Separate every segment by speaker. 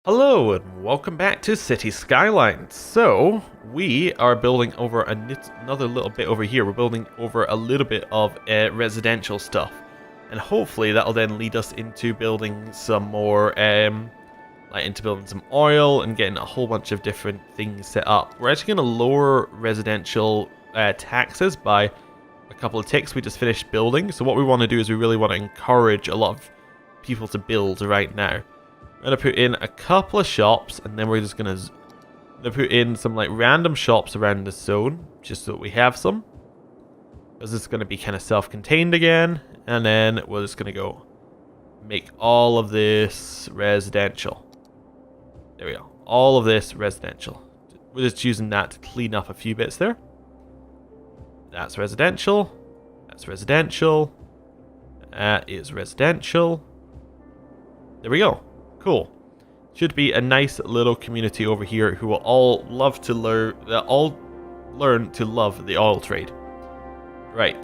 Speaker 1: Hello and welcome back to Cities Skylines. So, we are building over another little bit over here. We're building over a little bit of residential stuff. And hopefully that'll then lead us into building some more, into building some oil and getting a whole bunch of different things set up. We're actually going to lower residential taxes by a couple of ticks we just finished building. So what we want to do is we really want to encourage a lot of people to build right now. I'm going to put in a couple of shops, and then we're just going to put in some like random shops around the zone, just so we have some. Because it's going to be kind of self-contained again, and then we're just going to go make all of this residential. There we go. All of this residential. We're just using that to clean up a few bits there. That's residential. That's residential. That is residential. There we go. Cool. Should be a nice little community over here who will all love to learn to love the oil trade. Right.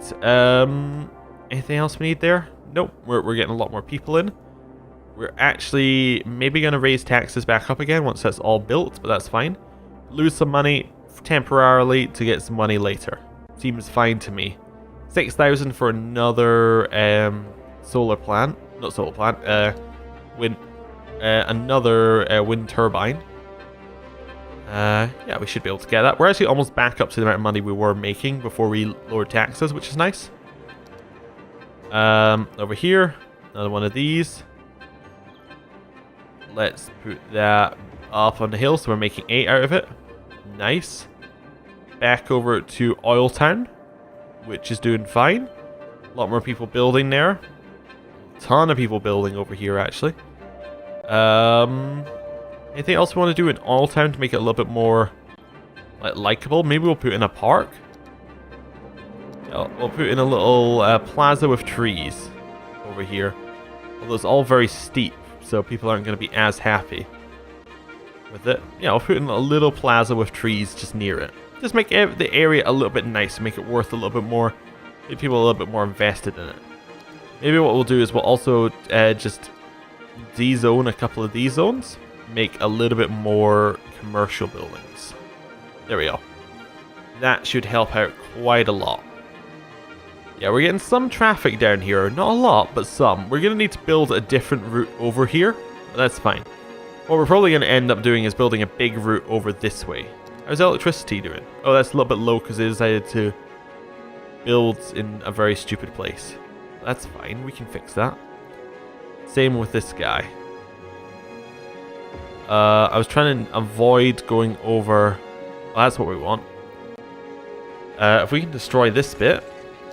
Speaker 1: Anything else we need there? Nope. We're getting a lot more people in. We're actually maybe going to raise taxes back up again once that's all built, but that's fine. Lose some money temporarily to get some money later. Seems fine to me. 6,000 for another solar plant. Not solar plant. Another wind turbine. Yeah, we should be able to get that. We're actually almost back up to the amount of money we were making before we lowered taxes, which is nice. Over here, another one of these. Let's put that up on the hill, so we're making 8 out of it. Nice. Back over to Oil Town, which is doing fine. A lot more people building there. A ton of people building over here, actually. Anything else we want to do in Oil Town to make it a little bit more likable? Maybe we'll put in a park. Yeah, we'll put in a little plaza with trees over here. Although it's all very steep, so people aren't going to be as happy with it. Yeah, I'll put in a little plaza with trees just near it. Just make the area a little bit nicer, make it worth a little bit more, make people a little bit more invested in it. Maybe what we'll do is we'll also just de-zone a couple of these zones, make a little bit more commercial buildings. There we go. That should help out quite a lot. Yeah, we're getting some traffic down here. Not a lot, but some. We're going to need to build a different route over here, but that's fine. What we're probably going to end up doing is building a big route over this way. How's electricity doing? Oh, that's a little bit low because they decided to build in a very stupid place. That's fine. We can fix that. Same with this guy. I was trying to avoid going over... Well, that's what we want. If we can destroy this bit,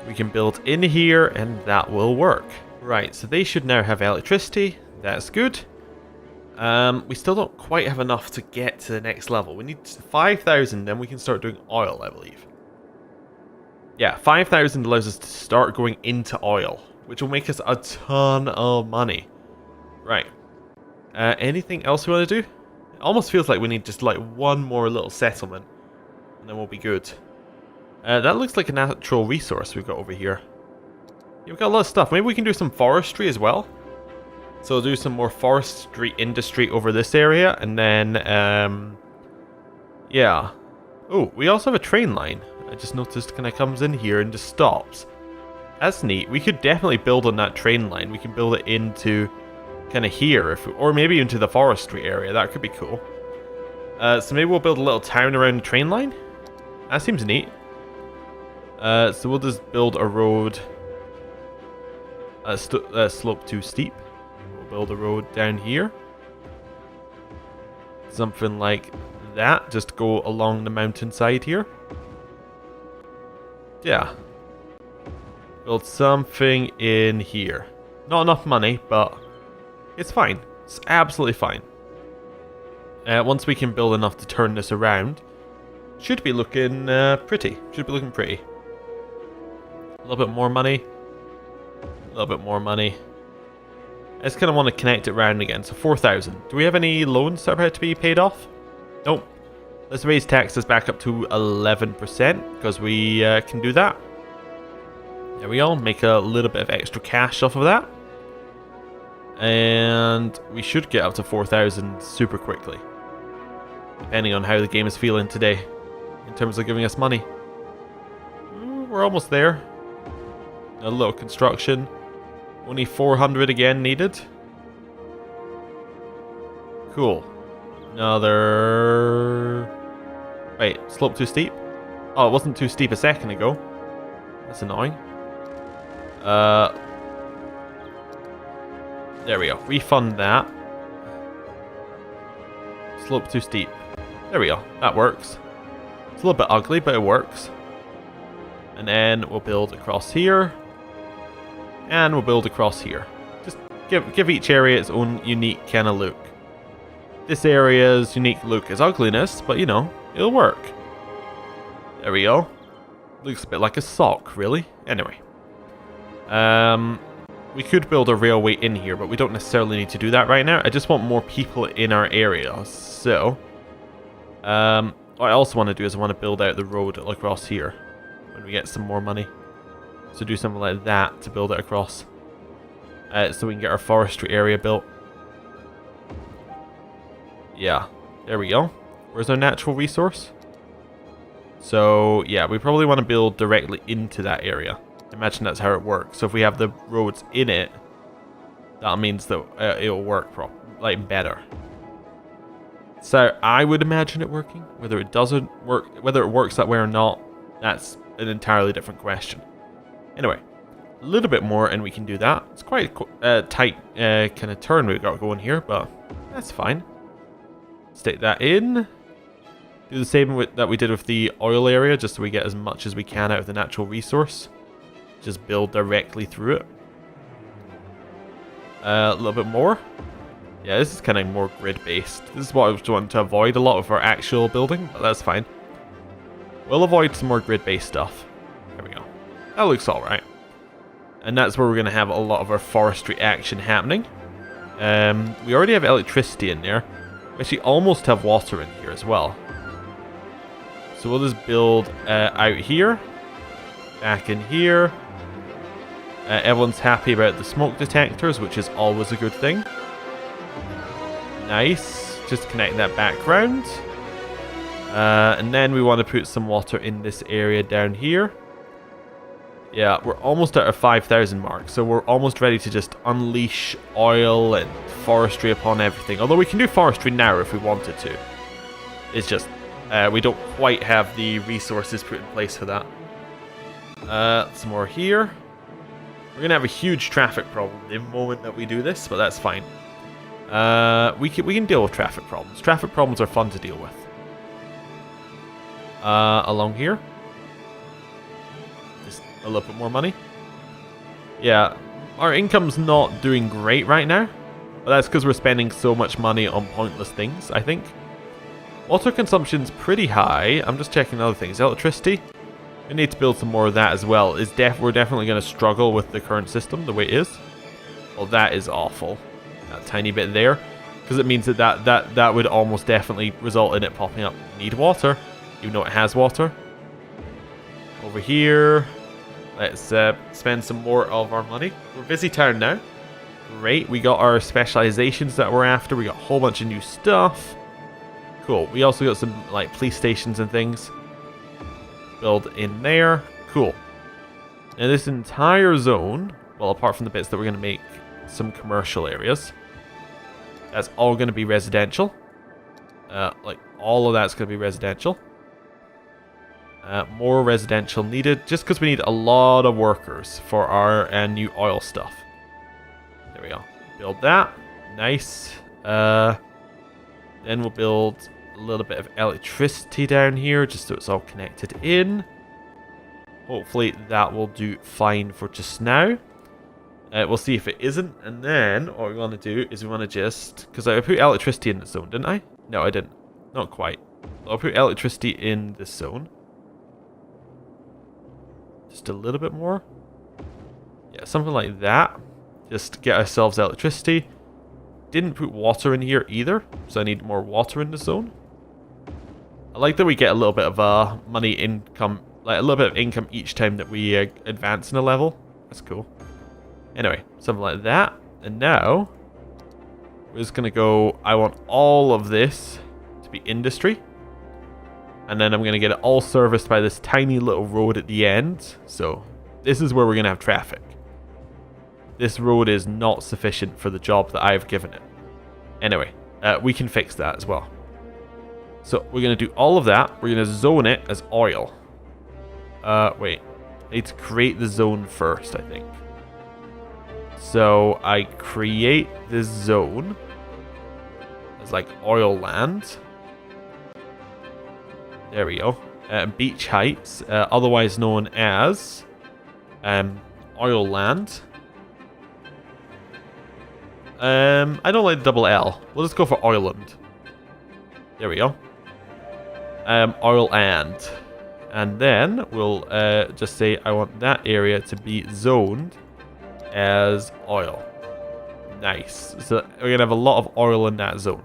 Speaker 1: we can build in here, and that will work. Right, so they should now have electricity. That's good. We still don't quite have enough to get to the next level. We need 5,000, then we can start doing oil, I believe. Yeah, 5,000 allows us to start going into oil, which will make us a ton of money. Right. Anything else we want to do? It almost feels like we need just like one more little settlement, and then we'll be good. That looks like a natural resource we've got over here. Yeah, we've got a lot of stuff. Maybe we can do some forestry as well. So we'll do some more forestry industry over this area, and then, yeah. Oh, we also have a train line. I just noticed kind of comes in here and just stops. That's neat. We could definitely build on that train line. We can build it into kind of here, or maybe into the forestry area. That could be cool. So maybe we'll build a little town around the train line. That seems neat. So we'll just build a road. Slope too steep. We'll build a road down here. Something like that. Just go along the mountainside here. Yeah. Build something in here. Not enough money, but it's fine. It's absolutely fine. Once we can build enough to turn this around, should be looking pretty. Should be looking pretty. A little bit more money. A little bit more money. I just kind of want to connect it round again. So 4,000. Do we have any loans that are about to be paid off? Nope. Let's raise taxes back up to 11% because we can do that. There we go. Make a little bit of extra cash off of that. And we should get up to 4,000 super quickly. Depending on how the game is feeling today. In terms of giving us money. We're almost there. A little construction. Only 400 again needed. Cool. Another... Wait, slope too steep? Oh, it wasn't too steep a second ago. That's annoying. There we go. Refund that. Slope too steep. There we go. That works. It's a little bit ugly, but it works. And then we'll build across here. And we'll build across here. Just give each area its own unique kind of look. This area's unique look is ugliness, but you know, it'll work. There we go. Looks a bit like a sock, really. Anyway. We could build a railway in here, but we don't necessarily need to do that right now. I just want more people in our area. So, what I also want to do is I want to build out the road across here. When we get some more money. So do something like that to build it across. So we can get our forestry area built. Yeah, there we go. Where's our natural resource? So, yeah, we probably want to build directly into that area. Imagine that's how it works. So if we have the roads in it, that means that it'll work better. So I would imagine it working. Whether it doesn't work, whether it works that way or not, that's an entirely different question. Anyway, a little bit more and we can do that. It's quite a tight kind of turn we've got going here, but that's fine. Stick that in. Do the same that we did with the oil area, just so we get as much as we can out of the natural resource. Just build directly through it. A little bit more. Yeah, this is kind of more grid-based. This is what I was wanting to avoid a lot of our actual building, but that's fine. We'll avoid some more grid-based stuff. There we go. That looks alright. And that's where we're going to have a lot of our forestry action happening. We already have electricity in there. We actually almost have water in here as well. So we'll just build out here. Back in here. Everyone's happy about the smoke detectors, which is always a good thing. Nice. Just connect that background. And then we want to put some water in this area down here. Yeah, we're almost at our 5,000 mark, so we're almost ready to just unleash oil and forestry upon everything. Although we can do forestry now if we wanted to. It's just, we don't quite have the resources put in place for that. Some more here. We're going to have a huge traffic problem the moment that we do this, but that's fine. We can deal with traffic problems. Traffic problems are fun to deal with. Along here. Just a little bit more money. Yeah, our income's not doing great right now. But that's because we're spending so much money on pointless things, I think. Water consumption's pretty high. I'm just checking other things. Electricity. We need to build some more of that as well. We're definitely going to struggle with the current system the way it is. Well, that is awful. That tiny bit there. Because it means that would almost definitely result in it popping up. Need water. Even though it has water. Over here. Let's spend some more of our money. We're busy town now. Great. We got our specializations that we're after. We got a whole bunch of new stuff. Cool. We also got some like police stations and things. Build in there. Cool. Now this entire zone, well, apart from the bits that we're going to make some commercial areas, that's all going to be residential. Like all of that's going to be residential. More residential needed, just because we need a lot of workers for our new oil stuff. There we go. Build that. Nice. Then we'll build a little bit of electricity down here, just so it's all connected in. Hopefully that will do fine for just now. We'll see if it isn't, and then what we want to do is we want to just... Because I put electricity in the zone, didn't I? No, I didn't. Not quite. I'll put electricity in this zone. Just a little bit more. Yeah, something like that. Just get ourselves electricity. Didn't put water in here either, so I need more water in the zone. I like that we get a little bit of money income, like a little bit of income each time that we advance in a level. That's cool. Anyway, something like that. And now we're just going to go, I want all of this to be industry. And then I'm going to get it all serviced by this tiny little road at the end. So this is where we're going to have traffic. This road is not sufficient for the job that I've given it. Anyway, we can fix that as well. So we're going to do all of that. We're going to zone it as oil. Wait. I need to create the zone first, I think. So I create this zone as like oil land. There we go. Beach Heights, otherwise known as oil land. I don't like the double L. We'll just go for Oiland. There we go. Oil and then we'll just say I want that area to be zoned as oil. Nice. So we're gonna have a lot of oil in that zone.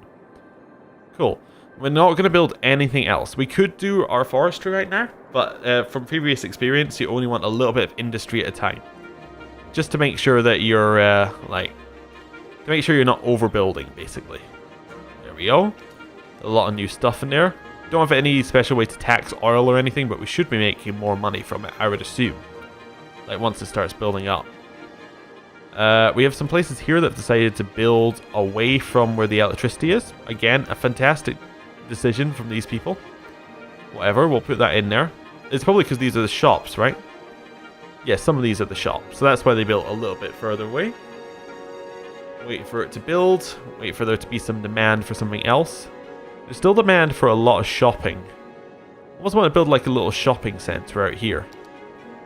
Speaker 1: Cool. We're not gonna build anything else. We could do our forestry right now, but from previous experience, you only want a little bit of industry at a time, just to make sure that you're to make sure you're not overbuilding, basically. There we go. A lot of new stuff in there. Don't have any special way to tax oil or anything, but we should be making more money from it, I would assume. Like, once it starts building up. We have some places here that have decided to build away from where the electricity is. Again, a fantastic decision from these people. Whatever, we'll put that in there. It's probably because these are the shops, right? Yeah, some of these are the shops. So that's why they built a little bit further away. Wait for it to build. Wait for there to be some demand for something else. There's still demand for a lot of shopping. I almost want to build like a little shopping center out here.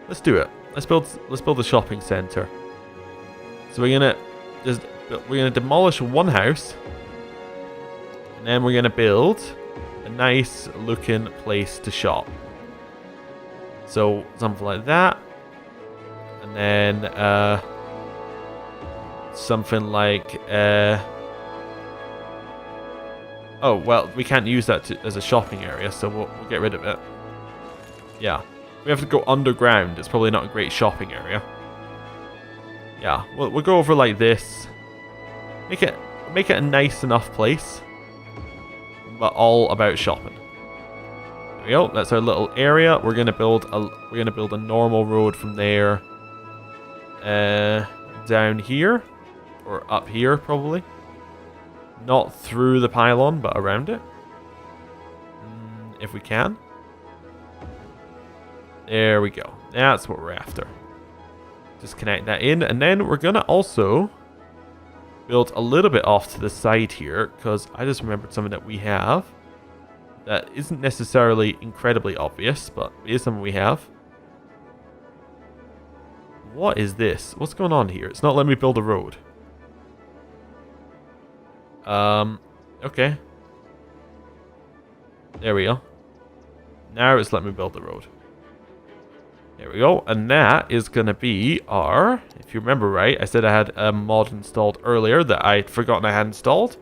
Speaker 1: Let's do it. Let's build a shopping center. So we're gonna demolish one house, and then we're gonna build a nice looking place to shop. So something like that, and then something like oh, well, we can't use that as a shopping area, so we'll get rid of it. Yeah. We have to go underground. It's probably not a great shopping area. Yeah, we'll go over like this. Make it a nice enough place, but all about shopping. There we go. That's our little area. We're gonna build a normal road from there down here, or up here probably. Not through the pylon, but around it. If we can. There we go. That's what we're after. Just connect that in. And then we're going to also build a little bit off to the side here, because I just remembered something that we have that isn't necessarily incredibly obvious, but it is something we have. What is this? What's going on here? It's not letting me build a road. Okay. There we go. Now it's let me build the road. There we go. And that is going to be our, if you remember right, I said I had a mod installed earlier that I'd forgotten I had installed,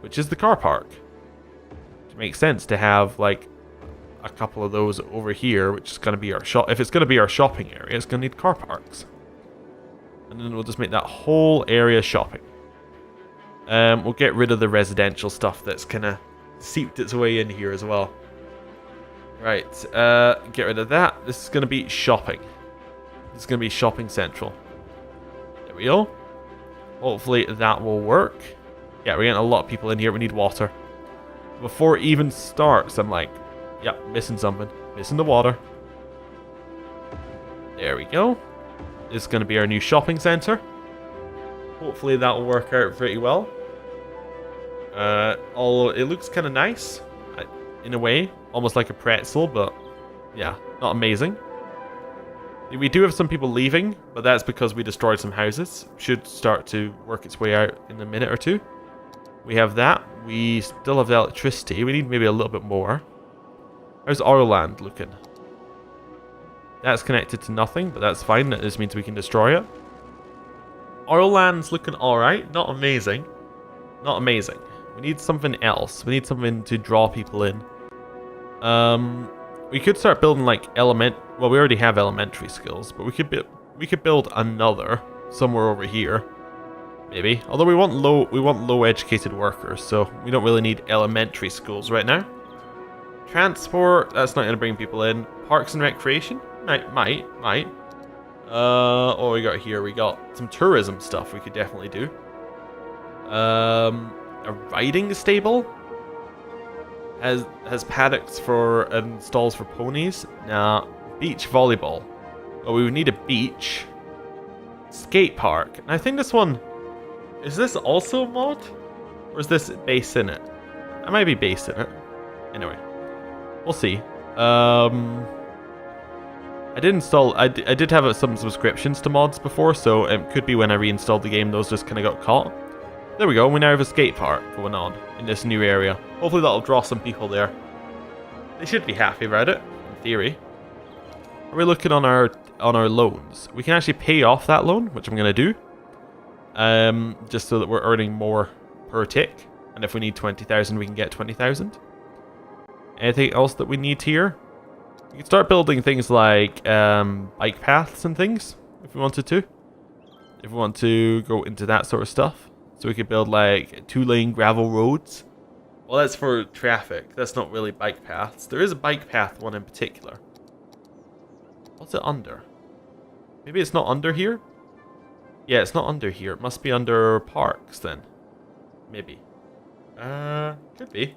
Speaker 1: which is the car park. It makes sense to have like a couple of those over here, which is going to be our shop. If it's going to be our shopping area, it's going to need car parks. And then we'll just make that whole area shopping. We'll get rid of the residential stuff that's kind of seeped its way in here as well. Right, get rid of that. This is going to be shopping. This is going to be shopping central. There we go. Hopefully that will work. Yeah, we're getting a lot of people in here. We need water. Before it even starts, I'm like, yep, missing something. Missing the water. There we go. This is going to be our new shopping center. Hopefully that will work out pretty well. Although it looks kind of nice, in a way, almost like a pretzel, but yeah, not amazing. We do have some people leaving, but that's because we destroyed some houses. Should start to work its way out in a minute or two. We have that. We still have the electricity. We need maybe a little bit more. How's Oiland looking? That's connected to nothing, but that's fine. That just means we can destroy it. Oiland's looking alright. Not amazing. Not amazing. We need something else. We need something to draw people in. We could start building like well, we already have elementary skills, but we could build another somewhere over here. Maybe. Although we want low educated workers, so we don't really need elementary schools right now. Transport, that's not going to bring people in. Parks and recreation? Might. What we got here? We got some tourism stuff we could definitely do. A riding stable? Has paddocks for and stalls for ponies? Nah. Beach volleyball. Well, we would need a beach. Skate park. And I think this one... Is this also a mod? Or is this based in it? I might be based in it. Anyway. We'll see. I did install... I did have some subscriptions to mods before, so it could be when I reinstalled the game, those just kind of got caught. There we go. We now have a skate park going on in this new area. Hopefully that'll draw some people there. They should be happy about it, in theory. Are we looking on our loans? We can actually pay off that loan, which I'm going to do. Just so that we're earning more per tick. And if we need 20,000, we can get 20,000. Anything else that we need here? We can start building things like bike paths and things, if we wanted to. If we want to go into that sort of stuff. So we could build like 2-lane gravel roads. Well, that's for traffic. That's not really bike paths. There is a bike path one in particular. What's it under? Maybe it's not under here? Yeah, it's not under here. It must be under parks then. Maybe. Could be.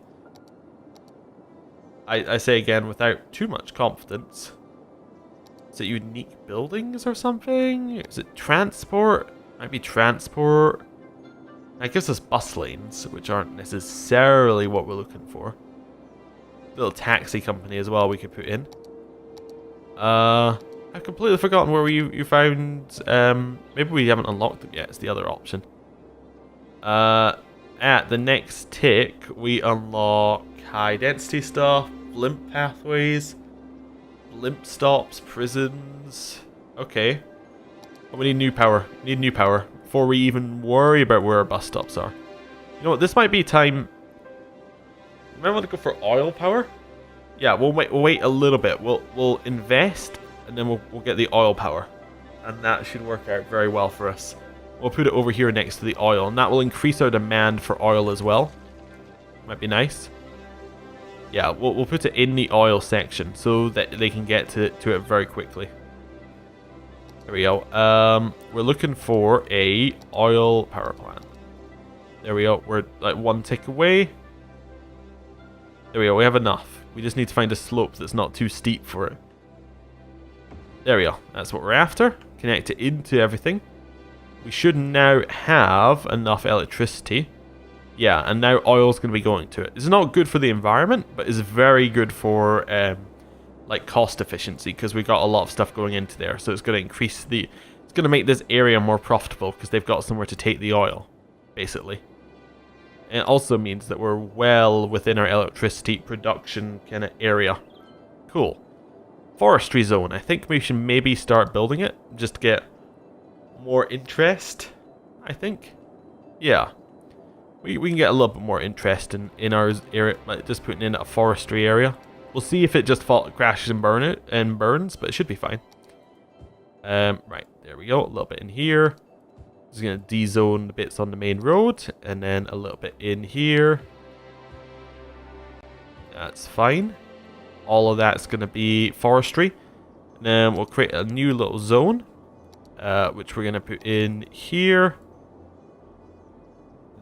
Speaker 1: I say again without too much confidence. Is it unique buildings or something? Is it transport? Might be transport. That gives us bus lanes, which aren't necessarily what we're looking for. Little taxi company as well we could put in. I've completely forgotten where you found... maybe we haven't unlocked them yet, it's the other option. At the next tick, we unlock high density stuff, blimp pathways, blimp stops, prisons. Okay. But we need new power. We need new power before we even worry about where our bus stops are. You know what, this might be time... You might want to go for oil power? Yeah, we'll wait a little bit. We'll invest, and then we'll get the oil power. And that should work out very well for us. We'll put it over here next to the oil, and that will increase our demand for oil as well. Might be nice. Yeah, we'll put it in the oil section so that they can get to it very quickly. There we go. We're looking for a oil power plant. There we go. We're like one tick away. There we go. We have enough. We just need to find a slope that's not too steep for it. There we go. That's what we're after. Connect it into everything. We should now have enough electricity. Yeah, and now oil's going to be going to it. It's not good for the environment, but it's very good for like cost efficiency because we've got a lot of stuff going into there. So it's going to increase the... It's going to make this area more profitable because they've got somewhere to take the oil, basically. And it also means that we're well within our electricity production kind of area. Cool. Forestry zone. I think we should maybe start building it just to get more interest, I think. Yeah. We can get a little bit more interest in our area, like just putting in a forestry area. We'll see if it just crashes and burns, but it should be fine. Right, there we go. A little bit in here. Just going to de-zone the bits on the main road, and then a little bit in here. That's fine. All of that's going to be forestry. And then we'll create a new little zone, which we're going to put in here.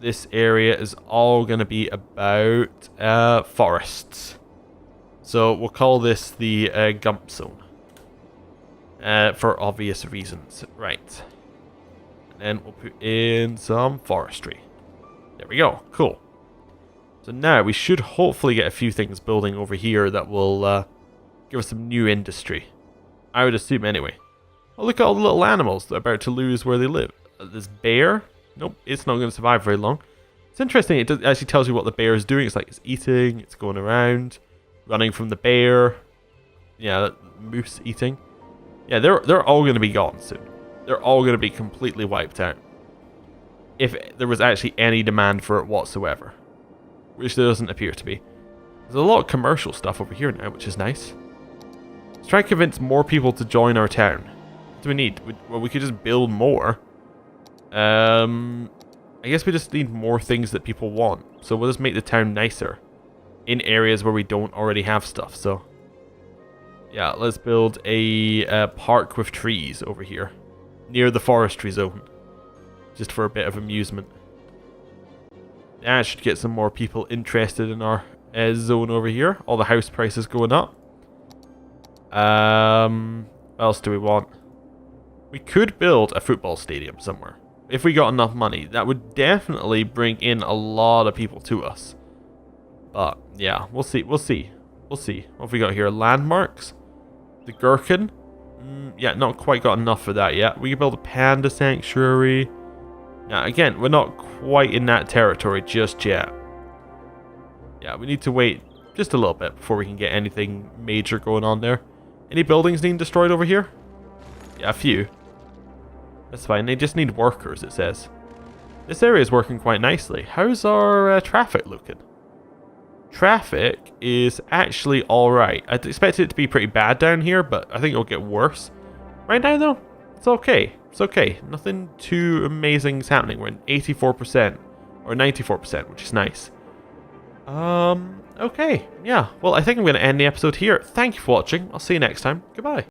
Speaker 1: This area is all going to be about forests. So we'll call this the Gump Zone. For obvious reasons. Right. And then we'll put in some forestry. There we go. Cool. So now we should hopefully get a few things building over here that will give us some new industry. I would assume anyway. Oh, look at all the little animals that are about to lose where they live. This bear... Nope, it's not going to survive very long. It's interesting, it actually tells you what the bear is doing. It's like it's eating, it's going around, running from the bear. Yeah, moose eating. Yeah, they're all going to be gone soon. They're all going to be completely wiped out. If there was actually any demand for it whatsoever. Which there doesn't appear to be. There's a lot of commercial stuff over here now, which is nice. Let's try to convince more people to join our town. What do we need? Well, we could just build more. I guess we just need more things that people want. So we'll just make the town nicer in areas where we don't already have stuff. So yeah, let's build a park with trees over here near the forestry zone, just for a bit of amusement. That should get some more people interested in our zone over here. All the house prices going up. What else do we want? We could build a football stadium somewhere. If we got enough money, that would definitely bring in a lot of people to us. But yeah, we'll see. We'll see. We'll see. What have we got here? Landmarks? The Gherkin? Yeah, not quite got enough for that yet. We could build a panda sanctuary. Now, again, we're not quite in that territory just yet. Yeah, we need to wait just a little bit before we can get anything major going on there. Any buildings being destroyed over here? Yeah, a few. That's fine. They just need workers, it says. This area is working quite nicely. How's our traffic looking? Traffic is actually alright. I'd expect it to be pretty bad down here, but I think it'll get worse. Right now, though, it's okay. It's okay. Nothing too amazing is happening. We're at 84%. Or 94%, which is nice. Okay. Yeah. Well, I think I'm going to end the episode here. Thank you for watching. I'll see you next time. Goodbye.